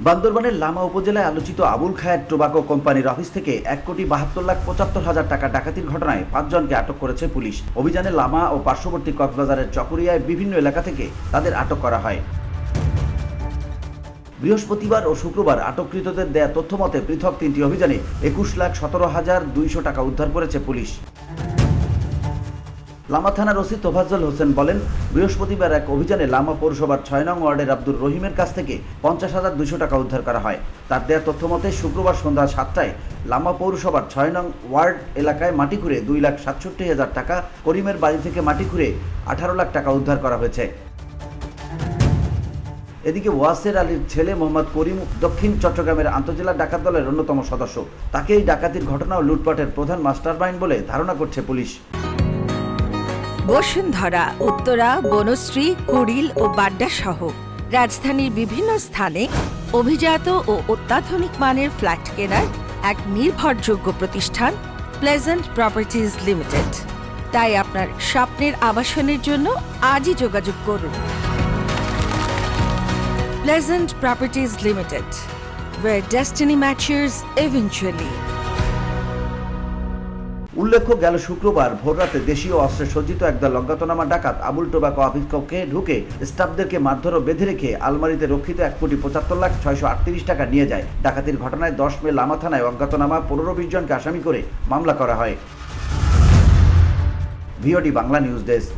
বান্দরবানের লামা উপজেলায় আলোচিত আবুল খায়ের টোবাকো কোম্পানির অফিস থেকে 1,72,75,000 টাকা ডাকাতির ঘটনায় 5 জনকে আটক করেছে পুলিশ। অভিযানে লামা ও পার্শ্ববর্তী কক্সবাজারের চকরিয়ায় বিভিন্ন এলাকা থেকে তাদের আটক করা হয়। বৃহস্পতিবার ও শুক্রবার আটককৃতদের দেয়া তথ্য মতে পৃথক 3টি অভিযানে 21,17,200 টাকা উদ্ধার করেছে পুলিশ। লামা থানার ওসি তোফাজ্জল হোসেন বলেন, বৃহস্পতিবার এক অভিযানে লামা পৌরসভার 6 নং ওয়ার্ডের আব্দুর রহিমের কাছ থেকে 50,200 টাকা উদ্ধার করা হয়। তার দেয়া তথ্য মতে শুক্রবার সন্ধ্যা 7টায় লামা পৌরসভার 6 নং ওয়ার্ড এলাকায় মাটি খুঁড়ে 2,67,000 টাকা, করিমের বাড়ি থেকে মাটি খুঁড়ে 18 লাখ টাকা উদ্ধার করা হয়েছে। এদিকে ওয়াসের আলীর ছেলে মোহাম্মদ করিম দক্ষিণ চট্টগ্রামের আন্তজেলা ডাকাত দলের অন্যতম সদস্য। তাকে এই ডাকাতির ঘটনা ও লুটপাটের প্রধান মাস্টারমাইন্ড বলে ধারণা করছে পুলিশ। বসুন্ধরা, উত্তরা, বনশ্রী, কুড়িল ও বাড্ডা সহ রাজধানীর বিভিন্ন স্থানে অভিজাত ও অত্যাধুনিক মানের ফ্ল্যাট কেনার এক নির্ভরযোগ্য প্রতিষ্ঠান প্লেজেন্ট প্রপার্টিজ লিমিটেড। তাই আপনার স্বপ্নের আবাসনের জন্য আজই যোগাযোগ করুন। Pleasant properties limited, where destiny matches eventually. উল্লেখ্য, গেল শুক্রবার ভোররাতে দেশীয় অস্ত্রে সজ্জিত একদল অজ্ঞাতনামা ডাকাত আবুল টোবাকো অফিস কক্ষে ঢুকে স্টাফদেরকে মারধর ও বেঁধে রেখে আলমারিতে রক্ষিত 1,75,638 টাকা নিয়ে যায়। ডাকাতির ঘটনায় 10 মে লামা থানায় অজ্ঞাতনামা 15-20 জনকে আসামি করে মামলা করা হয়। VOD Bangla news desk.